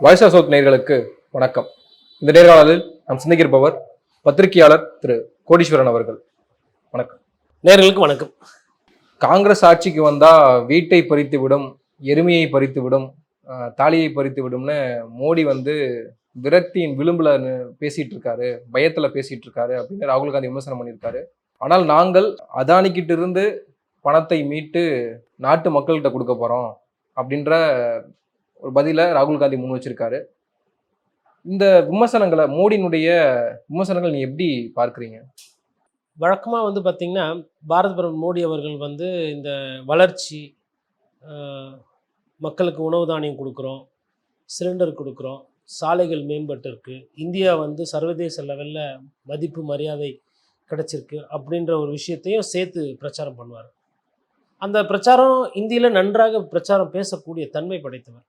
Voice of south நேயர்களுக்கு வணக்கம். இந்த நேர்காணலில் நாம் சிந்திக்கிருப்பவர் பத்திரிகையாளர் திரு கோடீஸ்வரன் அவர்கள். வணக்கம். நேயர்களுக்கு வணக்கம். காங்கிரஸ் ஆட்சிக்கு வந்தா வீட்டை பறித்து விடும், எருமையை பறித்து விடும், தாலியை பறித்து விடும்னு மோடி விரக்தியின் விளிம்புல பேசிட்டு இருக்காரு, பயத்துல பேசிட்டு இருக்காரு அப்படின்னு ராகுல் காந்தி விமர்சனம் பண்ணியிருக்காரு. ஆனால் நாங்கள் அதானிக்கிட்ட இருந்து பணத்தை மீட்டு நாட்டு மக்கள்கிட்ட கொடுக்க போறோம் அப்படின்ற ஒரு பதில ராகுல் காந்தி முன் வச்சிருக்காரு. இந்த விமர்சனங்களை, மோடியினுடைய விமர்சனங்கள் நீ எப்படி பார்க்குறீங்க? வழக்கமாக பார்த்தீங்கன்னா, பாரத பிரதமர் மோடி அவர்கள் இந்த வளர்ச்சி, மக்களுக்கு உணவு தானியம் கொடுக்குறோம், சிலிண்டர் கொடுக்குறோம், சாலைகள் மேம்பட்டிருக்கு, இந்தியா சர்வதேச லெவலில் மதிப்பு மரியாதை கிடைச்சிருக்கு அப்படின்ற ஒரு விஷயத்தையும் சேர்த்து பிரச்சாரம் பண்ணுவார். அந்த பிரச்சாரம் இந்தியில் நன்றாக பிரச்சாரம் பேசக்கூடிய தன்மை படைத்தவர்.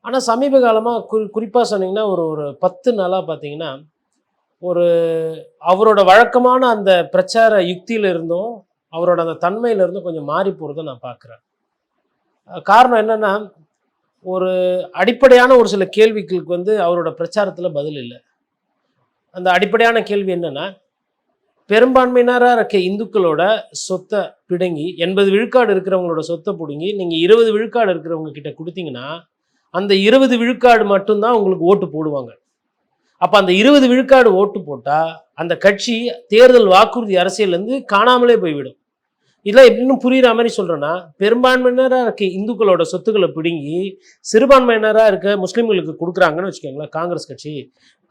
ஆனால் சமீப காலமாக குறிப்பாக சொன்னிங்கன்னா ஒரு 10 நாளாக பார்த்தீங்கன்னா, அவரோட வழக்கமான அந்த பிரச்சார யுக்தியில் இருந்தும் அவரோட அந்த தன்மையிலிருந்தும் கொஞ்சம் மாறி போகிறத நான் பார்க்குறேன். காரணம் என்னென்னா, ஒரு அடிப்படையான ஒரு சில கேள்விகளுக்கு அவரோட பிரச்சாரத்தில் பதில் இல்லை. அந்த அடிப்படையான கேள்வி என்னென்னா, பெரும்பான்மையினராக இருக்க இந்துக்களோட சொத்தை பிடுங்கி 80 விழுக்காடு இருக்கிறவங்களோட சொத்தை பிடுங்கி நீங்கள் 20 விழுக்காடு இருக்கிறவங்க கிட்ட கொடுத்தீங்கன்னா அந்த 20 விழுக்காடு மட்டும்தான் உங்களுக்கு ஓட்டு போடுவாங்க. அப்போ அந்த 20 விழுக்காடு ஓட்டு போட்டால் அந்த கட்சி தேர்தல் வாக்குறுதி அரசியலேருந்து காணாமலே போய்விடும். இதெல்லாம் எப்படின்னு புரிகிற மாதிரி சொல்கிறேன்னா, பெரும்பான்மையினராக இருக்க இந்துக்களோட சொத்துக்களை பிடுங்கி சிறுபான்மையினராக இருக்க முஸ்லீம்களுக்கு கொடுக்குறாங்கன்னு வச்சுக்கோங்களேன் காங்கிரஸ் கட்சி.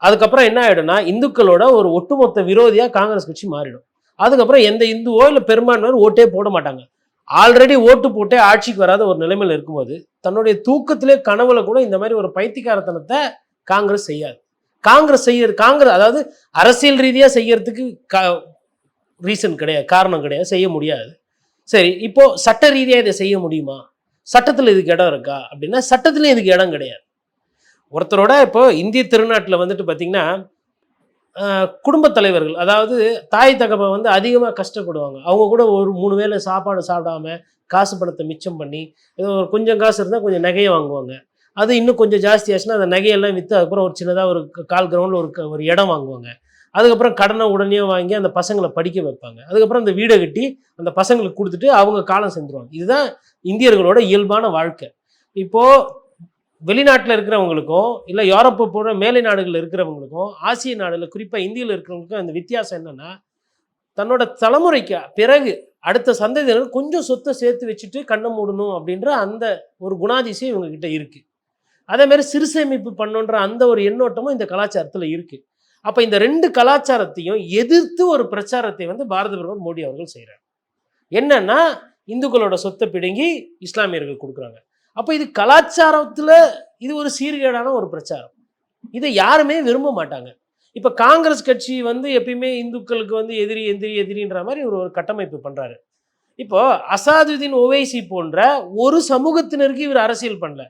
அதுக்கப்புறம் என்ன ஆகிடும்னா, இந்துக்களோட ஒரு ஒட்டுமொத்த விரோதியாக காங்கிரஸ் கட்சி மாறிடும். அதுக்கப்புறம் எந்த இந்துவோ இல்லை பெரும்பான்மையினர் ஓட்டே போட மாட்டாங்க. ஆல்ரெடி ஓட்டு போட்டே ஆட்சிக்கு வராத ஒரு நிலைமையில் இருக்கும்போது தன்னுடைய தூக்கத்திலே கனவுல கூட இந்த மாதிரி ஒரு பைத்தியக்காரத்தனத்தை காங்கிரஸ் செய்யாது. காங்கிரஸ் அதாவது அரசியல் ரீதியாக செய்யறதுக்கு ரீசன் கிடையாது, காரணம் கிடையாது, செய்ய முடியாது. சரி, இப்போ சட்ட ரீதியாக இதை செய்ய முடியுமா? சட்டத்தில் இதுக்கு இடம் இருக்கா அப்படின்னா சட்டத்திலையும் இதுக்கு இடம் கிடையாது. ஒருத்தரோட இப்போ இந்திய திருநாட்டில் பார்த்தீங்கன்னா, குடும்பத் தலைவர்கள், அதாவது தாய் தகப்பன் அதிகமாக கஷ்டப்படுவாங்க. அவங்க கூட ஒரு 3 வேளை சாப்பாடு சாப்பிடாம காசு பணத்தை மிச்சம் பண்ணி ஏதோ ஒரு கொஞ்சம் காசு இருந்தால் கொஞ்சம் நகையை வாங்குவாங்க. அது இன்னும் கொஞ்சம் ஜாஸ்தி ஆச்சுன்னா அந்த நகையெல்லாம் விற்று அதுக்கப்புறம் ஒரு சின்னதாக ஒரு 1/4 கிரவுண்டில் ஒரு இடம் வாங்குவாங்க. அதுக்கப்புறம் கடனை உடனே வாங்கி அந்த பசங்களை படிக்க வைப்பாங்க. அதுக்கப்புறம் அந்த வீடை கட்டி அந்த பசங்களுக்கு கொடுத்துட்டு அவங்க காலம் செஞ்சுருவாங்க. இதுதான் இந்தியர்களோட இயல்பான வாழ்க்கை. இப்போது வெளிநாட்டில் இருக்கிறவங்களுக்கும் இல்லை யூரோப்பை போன்ற மேலை நாடுகளில் இருக்கிறவங்களுக்கும் ஆசிய நாடுகளில் குறிப்பாக இந்தியாவில் இருக்கிறவங்களுக்கும் அந்த வித்தியாசம் என்னென்னா, தன்னோட தலைமுறைக்கு பிறகு அடுத்த சந்ததியினர் கொஞ்சம் சொத்தை சேர்த்து வச்சுட்டு கண்ணை மூடணும் அப்படின்ற அந்த ஒரு குணாதிசயம் இவங்ககிட்ட இருக்குது. அதேமாதிரி சிறு சேமிப்பு பண்ணுன்ற அந்த ஒரு எண்ணோட்டமும் இந்த கலாச்சாரத்தில் இருக்குது. அப்போ இந்த 2 கலாச்சாரத்தையும் எதிர்த்து ஒரு பிரச்சாரத்தை பாரத பிரதமர் மோடி அவர்கள் செய்கிறார். என்னன்னா, இந்துக்களோட சொத்தை பிடுங்கி இஸ்லாமியர்கள் கொடுக்குறாங்க. அப்போ இது கலாச்சாரத்தில் இது ஒரு சீர்கேடான ஒரு பிரச்சாரம். இதை யாருமே விரும்ப மாட்டாங்க. இப்போ காங்கிரஸ் கட்சி எப்பயுமே இந்துக்களுக்கு எதிரி எதிரி எதிரின்ற மாதிரி ஒரு கட்டமைப்பு பண்ணுறாரு. இப்போ அசாதுதீன் ஓவைசி போன்ற ஒரு சமூகத்தினருக்கு இவர் அரசியல் பண்ணல.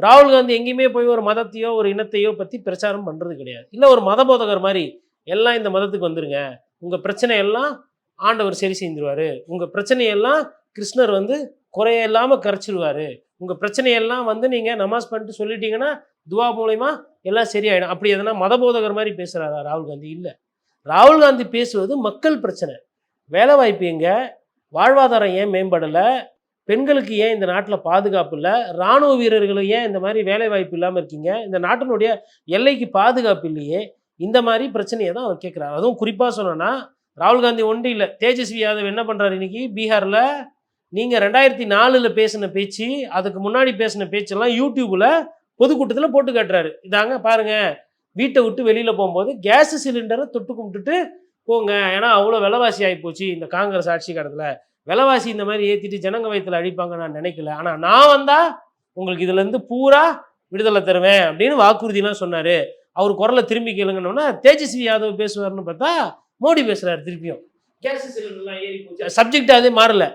ராகுல் காந்தி எங்கேயுமே போய் ஒரு மதத்தையோ ஒரு இனத்தையோ பற்றி பிரச்சாரம் பண்ணுறது கிடையாது. இல்லை ஒரு மத போதகர் மாதிரி எல்லாம் இந்த மதத்துக்கு வந்துருங்க, உங்கள் பிரச்சனையெல்லாம் ஆண்டவர் சரி செஞ்சிருவார், உங்கள் பிரச்சனையெல்லாம் கிருஷ்ணர் குறைய இல்லாமல் கரைச்சிடுவார், உங்கள் பிரச்சனையெல்லாம் நீங்கள் நமாஸ் பண்ணிட்டு சொல்லிட்டீங்கன்னா துவா மூலயமா எல்லாம் சரியாயிடும், அப்படி எதனா மத போதகர் மாதிரி பேசுகிறாரா ராகுல் காந்தி? இல்லை. ராகுல் காந்தி பேசுவது மக்கள் பிரச்சனை. வேலை வாய்ப்பு எங்கே, வாழ்வாதாரம் ஏன் மேம்படலை, பெண்களுக்கு ஏன் இந்த நாட்டில் பாதுகாப்பு இல்லை, இராணுவ வீரர்களும் ஏன் இந்த மாதிரி வேலை வாய்ப்பு இல்லாமல் இருக்கீங்க, இந்த நாட்டினுடைய எல்லைக்கு பாதுகாப்பு இல்லையே, இந்த மாதிரி பிரச்சனையை தான் அவர் கேட்குறாரு. அதுவும் குறிப்பாக சொன்னோன்னா, ராகுல் காந்தி ஒன்றும் இல்லை, தேஜஸ்வி யாதவ் என்ன பண்ணுறாரு இன்னைக்கு பீகாரில், நீங்கள் 2004 பேசின பேச்சு, அதுக்கு முன்னாடி பேசின பேச்செல்லாம் யூடியூப்பில் பொதுக்கூட்டத்தில் போட்டு காட்டுறாரு. இதாங்க பாருங்கள், வீட்டை விட்டு வெளியில் போகும்போது கேஸ் சிலிண்டரை தொட்டு கும்பிட்டுட்டு போங்க, ஏன்னா அவ்வளோ விலைவாசி ஆகிப்போச்சு இந்த காங்கிரஸ் ஆட்சி காலத்தில், விலைவாசி இந்த மாதிரி ஏற்றிட்டு ஜனங்க வயத்தில் அடிப்பாங்க நான் நினைக்கல, ஆனால் நான் வந்தால் உங்களுக்கு இதுலேருந்து பூரா விடுதலை தருவேன் அப்படின்னு வாக்குறுதிலாம் சொன்னார். அவர் குரலை திரும்பி கேளுங்கன்னா தேஜஸ்வி யாதவ் பேசுவார்னு பார்த்தா மோடி பேசுகிறார் திருப்பியும். கேஸ் சிலிண்டர்லாம் ஏறி போச்சு, சப்ஜெக்ட் அதே மாறல.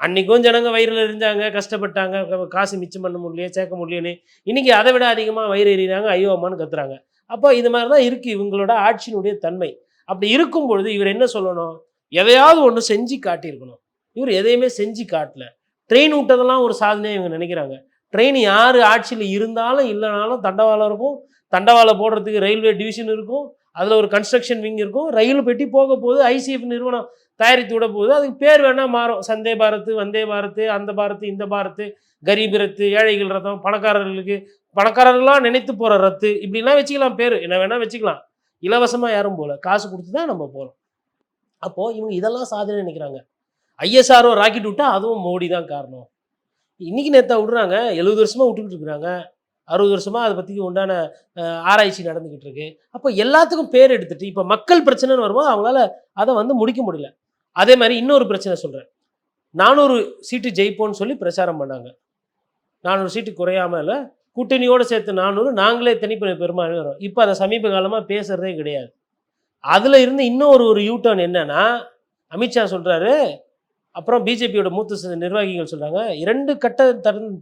அன்றைக்கும் ஜனங்க வயிறில் எரிஞ்சாங்க, கஷ்டப்பட்டாங்க, காசு மிச்சம் பண்ண முடியலையே, சேர்க்க முடியலன்னு. இன்றைக்கி அதை விட அதிகமாக வயிறு எறிகிறாங்க, ஐயோ அம்மான்னு கத்துறாங்க. அப்போ இது மாதிரி தான் இருக்குது இவங்களோட ஆட்சியினுடைய தன்மை. அப்படி இருக்கும் பொழுது இவர் என்ன சொல்லணும், எதையாவது ஒன்று செஞ்சு காட்டியிருக்கணும். இவர் எதையுமே செஞ்சு காட்டல. ட்ரெயின் விட்டதெல்லாம் ஒரு சாதனையாக இவங்க நினைக்கிறாங்க. ட்ரெயின் யார் ஆட்சியில் இருந்தாலும் இல்லைனாலும் தண்டவாளம் இருக்கும், தண்டவாளம் போடுறதுக்கு ரயில்வே டிவிஷன் இருக்கும், அதில் ஒரு கன்ஸ்ட்ரக்ஷன் விங் இருக்கும், ரயில் பெட்டி போக போகுது, ஐசிஎஃப் நிறுவனம் தயாரித்து விட போகுது, அதுக்கு பேர் வேணால் மாறும், சந்தே பாரத், வந்தே பாரத், அந்த பாரத், இந்த பாரத், கரீப் ரத்து, ஏழைகள் ரத்தம், பணக்காரர்களுக்கு பணக்காரர்களாக நினைத்து போகிற ரத்து, இப்படிலாம் வச்சுக்கலாம், பேர் என்ன வேணால் வச்சுக்கலாம். இலவசமாக யாரும் போகல, காசு கொடுத்து தான் நம்ம போகிறோம். அப்போது இவங்க இதெல்லாம் சாதனை நினைக்கிறாங்க. ஐஎஸ்ஆர்ஓ ராக்கெட் விட்டால் அதுவும் மோடி தான் காரணம். இன்றைக்கி நேற்றா விட்றாங்க, 70 வருஷமாக விட்டுக்கிட்டு இருக்கிறாங்க, 60 வருஷமாக அதை பற்றி உண்டான ஆராய்ச்சி நடந்துக்கிட்டு இருக்கு. அப்போ எல்லாத்துக்கும் பேர் எடுத்துகிட்டு இப்போ மக்கள் பிரச்சனைன்னு வரும்போது அவங்களால அதை வந்து முடிக்க முடியல. அதே மாதிரி இன்னொரு பிரச்சனை சொல்கிறேன். 400 சீட்டு ஜெயிப்போன்னு சொல்லி பிரச்சாரம் பண்ணாங்க. 400 சீட்டு குறையாமல் கூட்டணியோடு சேர்த்து 400, நாங்களே தனிப்பெருமை பெருமாள் வரும். இப்போ அதை சமீப காலமாக பேசுகிறதே கிடையாது. அதில் இருந்து இன்னொரு யூட்டர்ன் என்னன்னா, அமித்ஷா சொல்கிறாரு, அப்புறம் பிஜேபியோட மூத்த நிர்வாகிகள் சொல்கிறாங்க, 2 கட்ட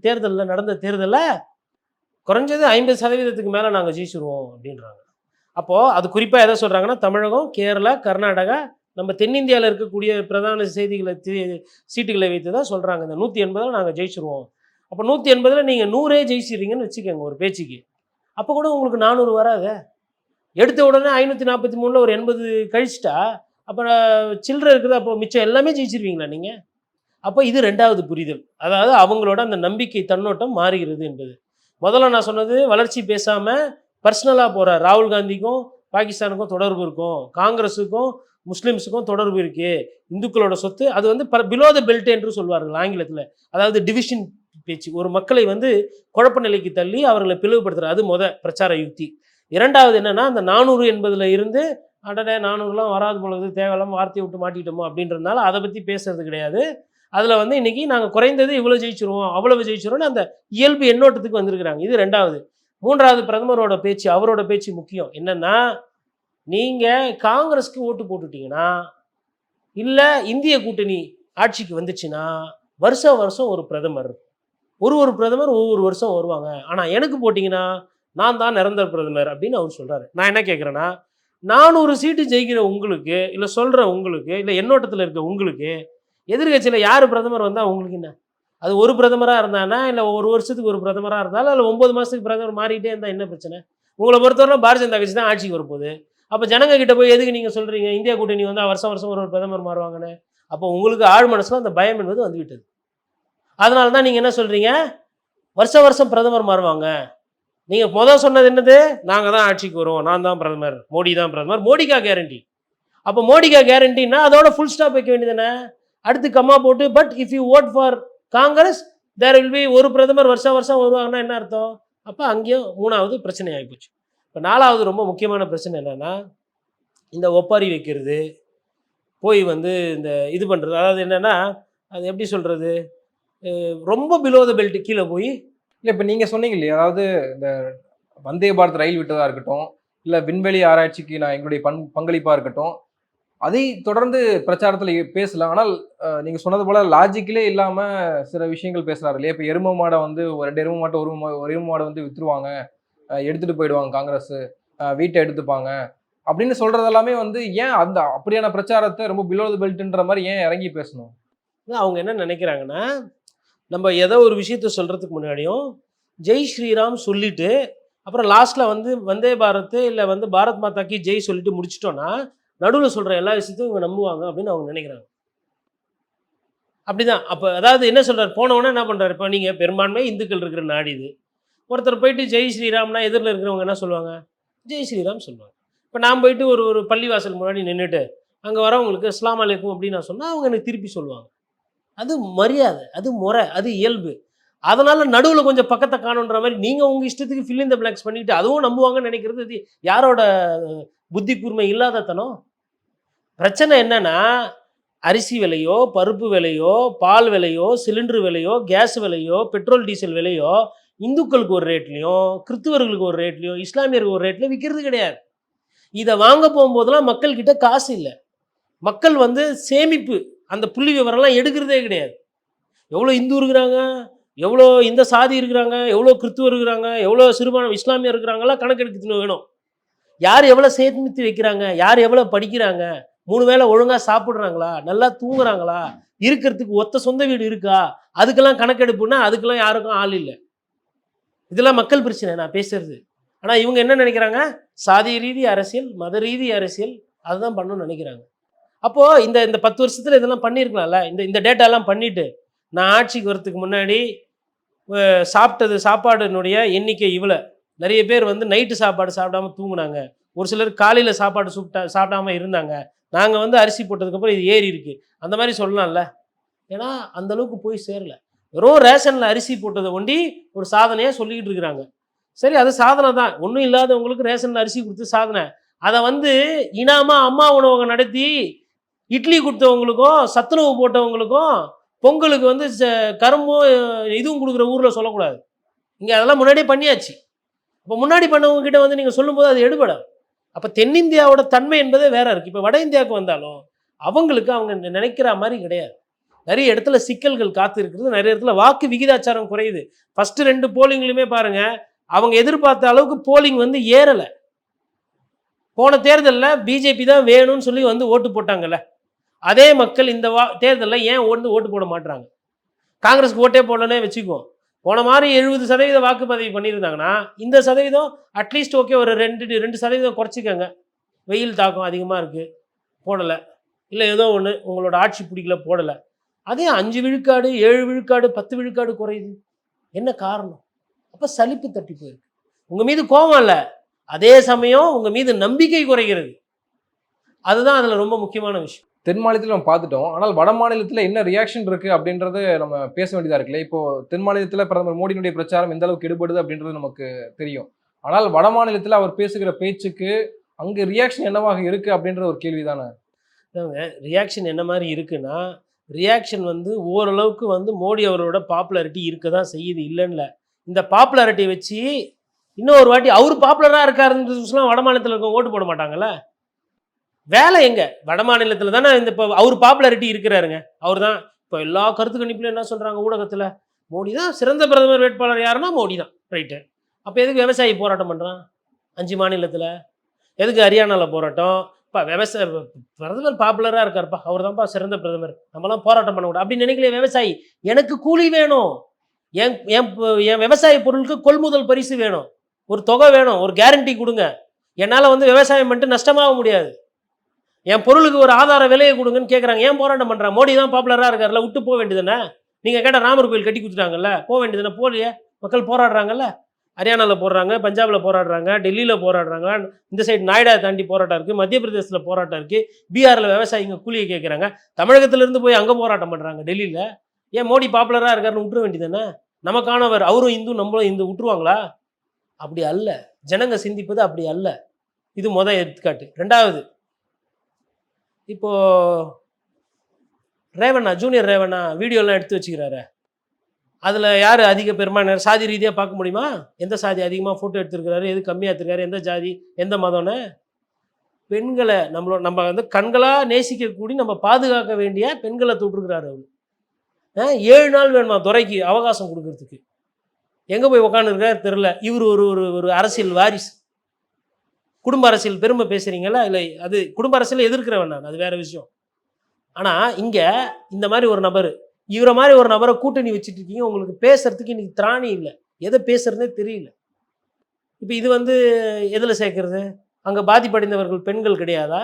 தேர்தலில் நடந்த தேர்தலில் குறைஞ்சது 50% மேலே நாங்கள் ஜெயிச்சிருவோம் அப்படின்றாங்க. அப்போது அது குறிப்பாக எதை சொல்கிறாங்கன்னா, தமிழகம், கேரளா, கர்நாடகா, நம்ம தென்னிந்தியாவில் இருக்கக்கூடிய பிரதான சீட்டுகளை வைத்து தான் சொல்கிறாங்க. இந்த 180 நாங்கள் ஜெயிச்சிருவோம். அப்போ 180 நீங்கள் 100 ஜெயிச்சிடுறீங்கன்னு வச்சுக்கோங்க ஒரு பேச்சுக்கு. அப்போ கூட உங்களுக்கு 400 வராது. எடுத்த உடனே 543 ஒரு 80 கழிச்சிட்டா அப்புறம் சில்லறை இருக்குது, அப்போ மிச்சம் எல்லாமே ஜெயிச்சிருவீங்களா நீங்கள்? அப்போ இது 2வது புரிதல். அதாவது அவங்களோட அந்த நம்பிக்கை தன்னோட்டம் மாறுகிறது என்பது. முதல்ல நான் சொன்னது வளர்ச்சி பேசாமல் பர்சனலாக போகிற ராகுல் காந்திக்கும் பாகிஸ்தானுக்கும் தொடர்பு இருக்கும், காங்கிரஸுக்கும் முஸ்லீம்ஸுக்கும் தொடர்பு இருக்குது, இந்துக்களோட சொத்து அது வந்து பிலோ த பெல்ட் என்று சொல்வார்கள் ஆங்கிலத்தில். அதாவது டிவிஷன் பேச்சு, ஒரு மக்களை வந்து குழப்ப நிலைக்கு தள்ளி அவர்களை பிளவுபடுத்துகிற அது பிரச்சார யுக்தி. 2வது என்னென்னா, அந்த 400 என்பதில் இருந்து அடடே 400லாம் வராது பொழுது தேவையில்லாமல் வார்த்தையை விட்டு மாட்டிக்கிட்டோமோ அப்படின்றதுனால அதை பற்றி பேசுறது கிடையாது. அதில் வந்து இன்றைக்கி நாங்கள் குறைந்தது இவ்வளோ ஜெயிச்சிருவோம் அவ்வளவு ஜெயிச்சிருவோம்னு அந்த இயல்பு எண்ணோட்டத்துக்கு வந்திருக்கிறாங்க. இது 2வது. 3வது பிரதமரோட பேச்சு, அவரோட பேச்சு முக்கியம். என்னென்னா, நீங்கள் காங்கிரஸ்க்கு ஓட்டு போட்டுட்டீங்கன்னா, இல்லை இந்திய கூட்டணி ஆட்சிக்கு வந்துச்சுன்னா வருஷம் வருஷம் ஒரு பிரதமர், ஒரு பிரதமர் ஒவ்வொரு வருஷம் வருவாங்க, ஆனால் எனக்கு போட்டிங்கன்னா நான் தான் நிரந்தர பிரதமர் அப்படின்னு அவர் சொல்கிறாரு. நான் என்ன கேட்குறேன்னா, 400 சீட்டு ஜெயிக்கிற உங்களுக்கு, இல்லை சொல்கிற உங்களுக்கு, இல்லை எண்ணோட்டத்தில் இருக்க உங்களுக்கு, எதிர்கட்சியில் யார் பிரதமர் வந்தால் உங்களுக்கு என்ன? அது ஒரு பிரதமராக இருந்தானா, இல்லை ஒரு வருஷத்துக்கு ஒரு பிரதமராக இருந்தாலும், இல்லை 9 மாதத்துக்கு பிரதமர் மாறிக்கிட்டே இருந்தால் என்ன பிரச்சனை? உங்களை பொறுத்தவரை பாரதிய ஜனதா கட்சி தான் ஆட்சிக்கு வரப்போகுது. அப்போ ஜனங்க கிட்ட போய் எதுக்கு நீங்கள் சொல்கிறீங்க இந்தியா கூட்டணி வந்தால் வருஷம் வருஷம் ஒரு பிரதமர் மாறுவாங்கன்னு? அப்போ உங்களுக்கு ஆழ் மனசில் அந்த பயம் என்பது வந்துவிட்டது. அதனால தான் நீங்கள் என்ன சொல்கிறீங்க, வருஷம் வருஷம் பிரதமர் மாறுவாங்க. நீங்கள் முதல் சொன்னது என்னது, நாங்கள் தான் ஆட்சிக்கு வருவோம், நான் தான் பிரதமர், மோடி தான் பிரதமர், மோடிக்கா கேரண்டி. அப்போ மோடிக்கா கேரண்டின்னா அதோட ஃபுல் ஸ்டாப் வைக்க வேண்டியதுதானே, அடுத்து கம்மா போட்டு but if you vote for Congress there will be ஒரு பிரதமர் வருஷம் வருஷம் வருவாங்கன்னா என்ன அர்த்தம்? அப்போ அங்கேயும் 3வது பிரச்சனை ஆகிப்போச்சு. இப்போ 4வது ரொம்ப முக்கியமான பிரச்சனை என்னென்னா, இந்த ஒப்பாரி வைக்கிறது, போய் வந்து இந்த இது பண்ணுறது. அதாவது என்னென்னா, அது எப்படி சொல்கிறது, ரொம்ப பிலோ த பெல்ட் கீழே போய் இல்லை இப்போ நீங்கள் சொன்னீங்க இல்லையா, அதாவது இந்த வந்தே பாரத் ரயில் விட்டதாக இருக்கட்டும், இல்லை விண்வெளி ஆராய்ச்சிக்கு நான் எங்களுடைய பங்களிப்பாக இருக்கட்டும், அதை தொடர்ந்து பிரச்சாரத்தில் பேசலாம். ஆனால் நீங்கள் சொன்னது போல் லாஜிக்கிலே இல்லாமல் சில விஷயங்கள் பேசுகிறாரு இல்லையா. இப்போ எருமை மாடை வந்து 2 எருமை மாட்டை ஒரு எருமை மாடை வந்து விற்றுருவாங்க, எடுத்துகிட்டு போயிடுவாங்க காங்கிரஸ், வீட்டை எடுத்துப்பாங்க அப்படின்னு சொல்கிறது எல்லாமே வந்து ஏன் அந்த அப்படியான பிரச்சாரத்தை ரொம்ப பிலோ த பெல்ட்ன்ற மாதிரி ஏன் இறங்கி பேசணும்? அவங்க என்ன நினைக்கிறாங்கன்னா, நம்ம ஏதோ ஒரு விஷயத்த சொல்கிறதுக்கு முன்னாடியும் ஜெய் ஸ்ரீராம் சொல்லிவிட்டு அப்புறம் லாஸ்ட்டில் வந்து வந்தே பாரத் இல்லை வந்து பாரத் மாதாக்கு ஜெய் சொல்லிட்டு முடிச்சிட்டோன்னா நடுவில் சொல்கிற எல்லா விஷயத்தையும் இவங்க நம்புவாங்க அப்படின்னு அவங்க நினைக்கிறாங்க. அப்படி தான். அப்போ அதாவது என்ன சொல்கிறார், போனவொன்னே என்ன பண்ணுறாரு, இப்போ நீங்கள் பெரும்பான்மை இந்துக்கள் இருக்கிற நாடு இது, ஒருத்தர் போயிட்டு ஜெய் ஸ்ரீராம்னா எதிரில் இருக்கிறவங்க என்ன சொல்லுவாங்க, ஜெய் ஸ்ரீராம் சொல்லுவாங்க. இப்போ நான் போயிட்டு ஒரு பள்ளிவாசல் முன்னாடி நின்றுட்டு அங்கே வரவங்களுக்கு அஸ்ஸலாமு அலைக்கும் அப்படின்னு நான் சொன்னால் அவங்க எனக்கு திருப்பி சொல்லுவாங்க. அது மரியாதை, அது முறை, அது இயல்பு. அதனால் நடுவில் கொஞ்சம் பக்கத்தை காணுன்ற மாதிரி நீங்கள் உங்கள் இஷ்டத்துக்கு ஃபில் இன் த பிளாக்ஸ் பண்ணிவிட்டு அதுவும் நம்புவாங்கன்னு நினைக்கிறது இது யாரோட புத்தி கூர்மை இல்லாதத்தனம்? பிரச்சனை என்னன்னா, அரிசி விலையோ, பருப்பு விலையோ, பால் விலையோ, சிலிண்டர் விலையோ, கேஸ் விலையோ, பெட்ரோல் டீசல் விலையோ இந்துக்களுக்கு ஒரு ரேட்லையும், கிறிஸ்துவர்களுக்கு ஒரு ரேட்லையும், இஸ்லாமியருக்கு ஒரு ரேட்லையும் விற்கிறது கிடையாது. இதை வாங்க போகும்போதெல்லாம் மக்கள்கிட்ட காசு இல்லை. மக்கள் வந்து சேமிப்பு அந்த புள்ளி விவரம்லாம் எடுக்கிறதே கிடையாது. எவ்வளோ இந்து இருக்கிறாங்க, எவ்வளோ இந்த சாதி இருக்கிறாங்க, எவ்வளோ கிறிஸ்துவர் இருக்கிறாங்க, எவ்வளோ சிறுபான்மை இஸ்லாமியர் இருக்கிறாங்கலாம் கணக்கெடுக்கணும் வேணும். யார் எவ்வளோ சேமித்து வைக்கிறாங்க, யார் எவ்வளோ படிக்கிறாங்க, 3 வேளை ஒழுங்காக சாப்பிட்றாங்களா, நல்லா தூங்குறாங்களா, இருக்கிறதுக்கு ஒத்த சொந்த வீடு இருக்கா, அதுக்கெல்லாம் கணக்கெடுப்புன்னா அதுக்கெல்லாம் யாருக்கும் ஆள் இல்லை. இதெல்லாம் மக்கள் பிரச்சனை நான் பேசுறது. ஆனா இவங்க என்ன நினைக்கிறாங்க, சாதி ரீதி அரசியல், மத ரீதி அரசியல் அதுதான் பண்ணணும்னு நினைக்கிறாங்க. அப்போ இந்த இந்த 10 வருஷத்துல இதெல்லாம் பண்ணியிருக்கலாம்ல. இந்த இந்த டேட்டாலாம் பண்ணிட்டு, நான் ஆட்சிக்கு வரதுக்கு முன்னாடி சாப்பிட்டது சாப்பாடுனுடைய எண்ணிக்கை இவ்வளோ. நிறைய பேர் வந்து நைட்டு சாப்பாடு சாப்பிடாம தூங்குனாங்க. ஒரு சிலர் காலையில சாப்பாடு சாப்பிடாம இருந்தாங்க. நாங்க வந்து அரிசி போட்டதுக்கப்புறம் இது ஏறி இருக்கு. அந்த மாதிரி சொல்லலாம்ல. ஏன்னா அந்த அளவுக்கு போய் சேரல. வெறும் ரேஷன்ல அரிசி போட்டதை ஒண்டி ஒரு சாதனையா சொல்லிக்கிட்டு இருக்கிறாங்க. சரி, அது சாதனை தான். ஒன்றும் இல்லாதவங்களுக்கு ரேஷன்ல அரிசி கொடுத்து சாதனை. அதை வந்து இனாமா அம்மா உணவகம் நடத்தி இட்லி கொடுத்தவங்களுக்கும் சத்துணவு போட்டவங்களுக்கும் பொங்கலுக்கு வந்து கரும்பும் இதுவும் கொடுக்குற ஊரில் சொல்லக்கூடாது. இங்கே அதெல்லாம் முன்னாடியே பண்ணியாச்சு. இப்போ முன்னாடி பண்ணவங்க கிட்ட வந்து நீங்கள் சொல்லும்போது அது எடுபடாது. அப்போ தென்னிந்தியாவோட தன்மை என்பதே வேற இருக்குது. இப்போ வட இந்தியாவுக்கு வந்தாலும் அவங்களுக்கு அவங்க நினைக்கிற மாதிரி கிடையாது. நிறைய இடத்துல சிக்கல்கள் காத்து இருக்கிறது. நிறைய இடத்துல வாக்கு விகிதாச்சாரம் குறையுது. ஃபர்ஸ்ட் 2 போலிங்லையுமே பாருங்க, அவங்க எதிர்பார்த்த அளவுக்கு போலிங் வந்து ஏறலை. போன தேர்தலில் பிஜேபி தான் வேணும்னு சொல்லி வந்து ஓட்டு போட்டாங்கல்ல, அதே மக்கள் இந்த தேர்தலில் ஏன் ஓட்டு போட மாட்டாங்க? காங்கிரஸ்க்கு ஓட்டே போடலன்னே வச்சுக்குவோம். போன மாதிரி 70% வாக்குப்பதிவு பண்ணியிருந்தாங்கன்னா இந்த சதவீதம் அட்லீஸ்ட் ஓகே, ஒரு 2% குறைச்சிக்கங்க. வெயில் தாக்கம் அதிகமாக இருக்குது, போடலை. இல்லை ஏதோ ஒன்று உங்களோட ஆட்சி பிடிக்கல, போடலை. அதே 5 விழுக்காடு 7 விழுக்காடு 10 விழுக்காடு குறையுது. என்ன காரணம்? அப்போ சலிப்பு தட்டி போயிருக்கு. உங்கள் மீது கோபம் இல்லை, அதே சமயம் உங்கள் மீது நம்பிக்கை குறைகிறது. அதுதான் அதில் ரொம்ப முக்கியமான விஷயம். தென் மாநிலத்தில் நம்ம பார்த்துட்டோம். ஆனால் வட மாநிலத்தில் என்ன ரியாக்ஷன் இருக்கு அப்படின்றது நம்ம பேச வேண்டியதா இருக்குல்ல. இப்போ தென் மாநிலத்தில் பிரதமர் மோடியினுடைய பிரச்சாரம் எந்த அளவுக்கு எடுபடுது அப்படின்றது நமக்கு தெரியும். ஆனால் வட மாநிலத்தில் அவர் பேசுகிற பேச்சுக்கு அங்கே ரியாக்ஷன் என்னவாக இருக்கு அப்படின்ற ஒரு கேள்வி தானே. ரியாக்ஷன் என்ன மாதிரி இருக்குன்னா, ரியாக்ஷன் வந்து ஓரளவுக்கு வந்து மோடி அவரோட பாப்புலாரிட்டி இருக்க தான் செய்யுது, இல்லைன்னு. இந்த பாப்புலாரிட்டி வச்சு இன்னொரு வாட்டி அவர் பாப்புலராக இருக்காருன்னு வட மாநிலத்தில் இருக்க ஓட்டு போட மாட்டாங்கல்ல. வேலை எங்க? வட மாநிலத்தில் தானே இந்த இப்போ அவர் பாப்புலாரிட்டி இருக்கிறாருங்க. அவர் தான் இப்போ எல்லா கருத்து கணிப்புலையும் என்ன சொல்கிறாங்க ஊடகத்தில், மோடி தான் சிறந்த பிரதமர் வேட்பாளர். யாருன்னா மோடி தான். ரைட்டு. அப்போ எதுக்கு விவசாயி போராட்டம் பண்ணுறான் 5 மாநிலத்தில்? எதுக்கு ஹரியானாவில் போராட்டம்? இப்போ விவசாய பிரதமர் பாப்புலராக இருக்காருப்பா, அவர் தான்ப்பா சிறந்த பிரதமர், நம்மளாம் போராட்டம் பண்ணக்கூடாது அப்படின்னு நினைக்கல விவசாயி. எனக்கு கூலி வேணும், என் என் விவசாய பொருளுக்கு கொள்முதல் பரிசு வேணும், ஒரு தொகை வேணும், ஒரு கேரண்டி கொடுங்க. என்னால் வந்து விவசாயம் பண்ணிட்டு நஷ்டமாக முடியாது, என் பொருளுக்கு ஒரு ஆதார விலையை கொடுங்கன்னு கேட்குறாங்க. ஏன் போராட்டம் பண்ணுறாங்க? மோடி தான் பாப்புலராக இருக்கார்ல, விட்டு போக வேண்டியதுதானே. நீங்கள் கேட்டால் ராமர் கோயில் கட்டி கொடுத்துட்டாங்கல்ல, போக வேண்டியதுதானே. போலியே, மக்கள் போராடுறாங்கல்ல. ஹரியானாவில் போடுறாங்க, பஞ்சாபில் போராடுறாங்க, டெல்லியில் போராடுறாங்க, இந்த சைடு நாய்டா தாண்டி போராட்டம் இருக்குது, மத்திய பிரதேசத்தில் போராட்டம் இருக்குது, பீகாரில் விவசாயிங்க கூலியை கேட்குறாங்க, தமிழகத்திலேருந்து போய் அங்கே போராட்டம் பண்ணுறாங்க டெல்லியில். ஏன் மோடி பாப்புலராக இருக்காருன்னு விட்டுற வேண்டியதுதானே. நமக்கானவர், அவரும் இந்து நம்மளும் இந்து, விட்டுருவாங்களா? அப்படி அல்ல. ஜனங்க சிந்திப்பது அப்படி அல்ல. இது எடுத்துக்காட்டு. 2வது, இப்போ ரேவண்ணா, ஜூனியர் ரேவண்ணா வீடியோலாம் எடுத்து வச்சுக்கிறாரு. அதில் யார் அதிக பெரும்பான்மையினர் சாதி ரீதியாக பார்க்க முடியுமா? எந்த சாதி அதிகமாக ஃபோட்டோ எடுத்துருக்கிறாரு, எது கம்மியாக எடுத்துருக்காரு, எந்த ஜாதி எந்த மதம்னு? பெண்களை நம்ம வந்து கண்களாக நேசிக்கக்கூடிய, நம்ம பாதுகாக்க வேண்டிய பெண்களை தொட்டுருக்கிறாரு அவர். 7 நாள் வேணுமா துறைக்கு அவகாசம் கொடுக்கறதுக்கு? எங்கே போய் உக்காந்துருக்காரு தெரில. இவர் ஒரு ஒரு அரசியல் வாரிசு. குடும்ப அரசியல் பெருமை பேசுகிறீங்களா? இல்லை, அது குடும்ப அரசியலை எதிர்க்கிறவன் நான், அது வேறு விஷயம். ஆனால் இங்கே இந்த மாதிரி ஒரு நபர், இவரை மாதிரி ஒரு நபரை கூட்டணி வச்சுட்டு இருக்கீங்க. உங்களுக்கு பேசுறதுக்கு இன்னைக்கு திராணி இல்லை, எதை பேசுறதுனே தெரியல. இப்போ இது வந்து எதில் சேர்க்கறது? அங்கே பாதிப்படைந்தவர்கள் பெண்கள் கிடையாதா?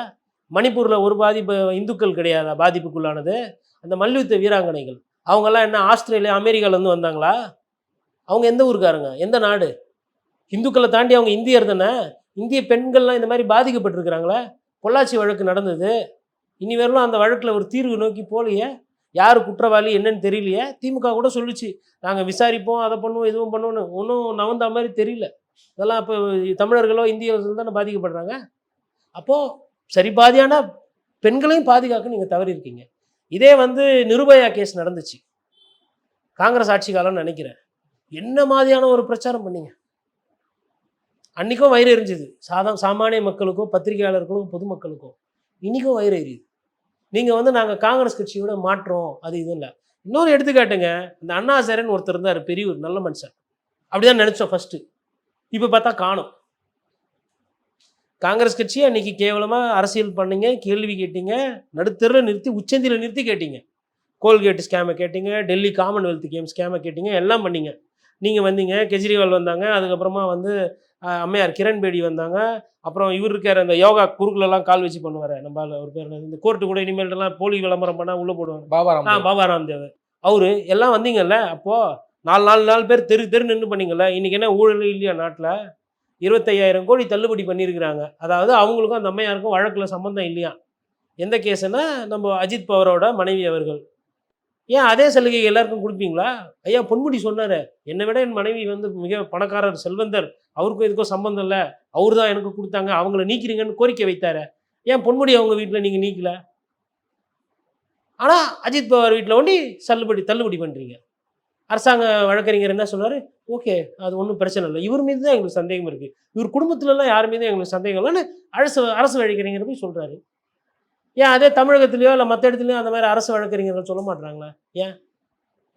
மணிப்பூரில் ஒரு பாதிப்பு இந்துக்கள் கிடையாதா பாதிப்புக்குள்ளானது? அந்த மல்யுத்த வீராங்கனைகள் அவங்கெல்லாம் என்ன ஆஸ்திரேலியா அமெரிக்காவிலேருந்து வந்தாங்களா? அவங்க எந்த ஊருக்காரங்க, எந்த நாடு? இந்துக்களை தாண்டி அவங்க இந்தியர் தானே. இந்திய பெண்கள்லாம் இந்த மாதிரி பாதிக்கப்பட்டிருக்கிறாங்களே. பொள்ளாச்சி வழக்கு நடந்தது, இனி வரலும் அந்த வழக்கில் ஒரு தீர்வு நோக்கி போகலையே. யார் குற்றவாளி என்னன்னு தெரியலையே. திமுக கூட சொல்லிச்சு, நாங்கள் விசாரிப்போம், அதை பண்ணுவோம், இதுவும் பண்ணுவோன்னு. ஒன்றும் நவந்த மாதிரி தெரியல. இதெல்லாம் இப்போ தமிழர்களோ இந்தியர்கள் தானே பாதிக்கப்படுறாங்க. அப்போது சரி, பாதியான பெண்களையும் பாதுகாக்க நீங்கள் தவறியிருக்கீங்க. இதே வந்து நிருபயா கேஸ் நடந்துச்சு காங்கிரஸ் ஆட்சி காலம்னு நினைக்கிறேன். என்ன மாதிரியான ஒரு பிரச்சாரம் பண்ணீங்க? அன்றைக்கும் வயிறு எரிஞ்சுது சாமானிய மக்களுக்கும் பத்திரிகையாளர்களுக்கும் பொதுமக்களுக்கும். இன்றைக்கும் வயிறு எரியுது. நீங்கள் வந்து நாங்கள் காங்கிரஸ் கட்சியோட மாற்றோம் அது இது இல்லை. இன்னொரு எடுத்துக்காட்டுங்க, இந்த அண்ணா சேரன் ஒருத்தர் இருந்தார், பெரிய ஒரு நல்ல மனுஷன். அப்படிதான் நினச்சோம் ஃபஸ்ட்டு. இப்போ பார்த்தா காணும். காங்கிரஸ் கட்சி அன்றைக்கி கேவலமாக அரசியல் பண்ணீங்க, கேள்வி கேட்டீங்க, நடுத்தரில் நிறுத்தி உச்சந்தியில் நிறுத்தி கேட்டீங்க. கோல்கேட் ஸ்கேமை கேட்டீங்க, டெல்லி காமன்வெல்த் கேம்ஸ் ஸ்கேமை கேட்டீங்க, எல்லாம் பண்ணீங்க. நீங்கள் வந்தீங்க, கெஜ்ரிவால் வந்தாங்க, அதுக்கப்புறமா வந்து அம்மையார் கிரண் பேடி வந்தாங்க, அப்புறம் இவர் இருக்கார் அந்த யோகா குறுக்குலலாம் கால் வச்சு பண்ணுவார், நம்ம ஒரு பேர் என்னது, இந்த கோர்ட்டு கூட இனிமேல்ட்டெல்லாம் போலி விளம்பரம் பண்ணால் உள்ளே போடுவாங்க, பாபா ராம்தேவ். பாபா ராம்தேவ். அவரு எல்லாம் வந்தீங்கல்ல, அப்போது 4 பேர் தெரு தெரு நின்று பண்ணீங்கல்ல. இன்றைக்கி என்ன ஊழல் இல்லையா நாட்டில்? 25,000 கோடி தள்ளுபடி பண்ணியிருக்கிறாங்க. அதாவது அவங்களுக்கும் அந்த அம்மையாருக்கும் வழக்கில் சம்மந்தம் இல்லையா. எந்த கேஸுன்னா நம்ம அஜித் பவரோட மனைவி அவர்கள். ஏன் அதே சலுகை எல்லாருக்கும் கொடுப்பீங்களா? ஐயா பொன்முடி சொன்னார், என்னை விட என் மனைவி வந்து மிக பணக்காரர், செல்வந்தர், அவருக்கும் இதுக்கும் சம்மந்தம் இல்லை, அவர் தான் எனக்கு கொடுத்தாங்க, அவங்கள நீக்கிறீங்கன்னு கோரிக்கை வைத்தார். ஏன் பொன்முடி அவங்க வீட்டில் நீங்கள் நீக்கல? ஆனால் அஜித் பவர் வீட்டில் ஒண்டி தள்ளுபடி பண்ணுறீங்க. அரசாங்க வழக்கறிஞர் என்ன சொன்னார்? ஓகே, அது ஒன்றும் பிரச்சனை இல்லை, இவர் மீது தான் எங்களுக்கு சந்தேகம் இருக்குது, இவர் குடும்பத்துலலாம் யார் மீதும் எங்களுக்கு சந்தேகம் இல்லைன்னு அரசு வழக்கறிஞர் போய் சொல்கிறாரு. ஏன் அதே தமிழகத்துலையோ இல்லை மற்ற இடத்துலையோ அந்த மாதிரி அரசு வழக்கறிஞர்கள் சொல்ல மாட்டுறாங்களா? ஏன்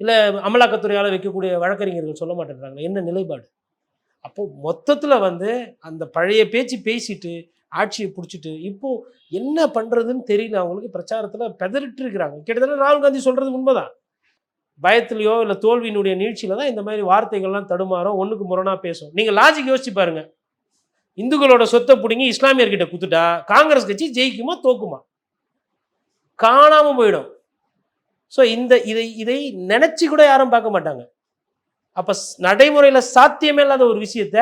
இல்லை அமலாக்கத்துறையால் வைக்கக்கூடிய வழக்கறிஞர்கள் சொல்ல மாட்டேங்கிறாங்களா? என்ன நிலைப்பாடு? அப்போது மொத்தத்தில் வந்து அந்த பழைய பேச்சு பேசிட்டு ஆட்சியை பிடிச்சிட்டு இப்போது என்ன பண்ணுறதுன்னு தெரியல அவங்களுக்கு. பிரச்சாரத்தில் பெதறிட்டு இருக்கிறாங்க. கிட்டத்தட்ட ராகுல் காந்தி சொல்கிறது உண்மைதான். பயத்துலையோ இல்லை தோல்வியினுடைய நீட்சியில் தான் இந்த மாதிரி வார்த்தைகள்லாம் தடுமாறும், ஒன்றுக்கு முரணாக பேசும். நீங்கள் லாஜிக் யோசிச்சு பாருங்கள். இந்துக்களோட சொத்தை பிடிங்கி இஸ்லாமியர்கிட்ட குத்துட்டா காங்கிரஸ் கட்சி ஜெயிக்குமா தோக்குமா? காணாமல் போயிடும். ஸோ இதை நினச்சி கூட யாரும் பார்க்க மாட்டாங்க. அப்போ நடைமுறையில் சாத்தியமே இல்லாத ஒரு விஷயத்த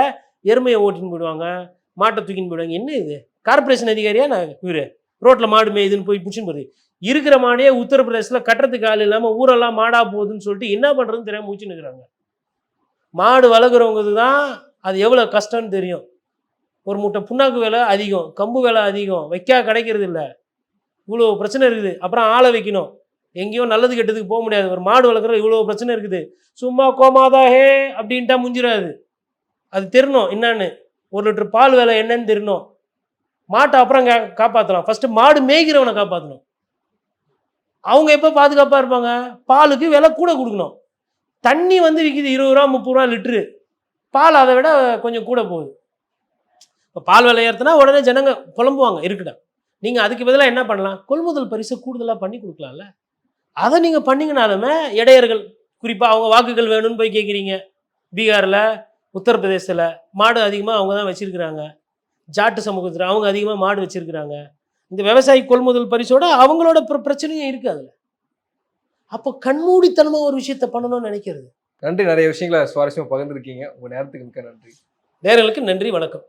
எருமையை ஓட்டின்னு போயிடுவாங்க, மாட்டை தூக்கின்னு போயிடுவாங்க. என்ன இது கார்பரேஷன் அதிகாரியா? நான் இவர் ரோட்டில் மாடு மேயுதுன்னு போய் பிடிச்சின்னு போடுது. இருக்கிற மாடையே உத்தரப்பிரதேசில் கட்டுறதுக்கு ஆள் இல்லாமல் ஊரெல்லாம் மாடா போகுதுன்னு சொல்லிட்டு என்ன பண்ணுறதுன்னு தெரியாமல் முடிச்சுன்னு இருக்கிறாங்க. மாடு வளர்க்குறவங்களுக்கு தான் அது எவ்வளோ கஷ்டம்னு தெரியும். ஒரு மூட்டை புண்ணாக்கு விலை அதிகம், கம்பு விலை அதிகம், வைக்கா கிடைக்கிறது இல்லை, இவ்வளோ பிரச்சனை இருக்குது. அப்புறம் ஆளை வைக்கணும், எங்கேயும் நல்லது கெட்டதுக்கு போக முடியாது. ஒரு மாடு வளர்க்குற இவ்வளோ பிரச்சனை இருக்குது. சும்மா கோமாதா ஹே அப்படின்ட்டா முடிஞ்சிடாது. அது தெரியணும் என்னன்னு, 1 லிட்டர் பால் விலை என்னன்னு தெரியணும். மாட்டை அப்புறம் காப்பாற்றலாம், ஃபஸ்ட்டு மாடு மேய்கிறவனை காப்பாற்றணும். அவங்க எப்போ பாதுகாப்பாக இருப்பாங்க? பாலுக்கு விலை கூட கொடுக்கணும். தண்ணி வந்து விற்கிது 20 ரூபா 30 ரூபா லிட்ரு, பால் அதை விட கொஞ்சம் கூட போகுது. இப்போ பால் விலை ஏற்றுனா உடனே ஜனங்க புலம்புவாங்க, இருக்குடா. நீங்கள் அதுக்கு பதிலாக என்ன பண்ணலாம்? கொள்முதல் பரிசு கூடுதலாக பண்ணி கொடுக்கலாம்ல. அதை நீங்கள் பண்ணிங்கனாலுமே இடையர்கள், குறிப்பாக அவங்க வாக்குகள் வேணும்னு போய் கேட்குறீங்க. பீகாரில், உத்தரப்பிரதேசத்தில் மாடு அதிகமாக அவங்க தான் வச்சுருக்கிறாங்க. ஜாட்டு சமூகத்தில் அவங்க அதிகமாக மாடு வச்சுருக்கிறாங்க. இந்த விவசாயி கொள்முதல் பரிசோட அவங்களோட பிரச்சனையும் இருக்குது அதில். அப்போ கண்மூடித்தனமாக ஒரு விஷயத்தை பண்ணணும்னு நினைக்கிறது. நன்றி, நிறைய விஷயங்களை சுவாரஸ்யமாக பகிர்ந்துருக்கீங்க. உங்கள் நேரத்துக்கு மிக்க நன்றி. நேயர்களுக்கு நன்றி, வணக்கம்.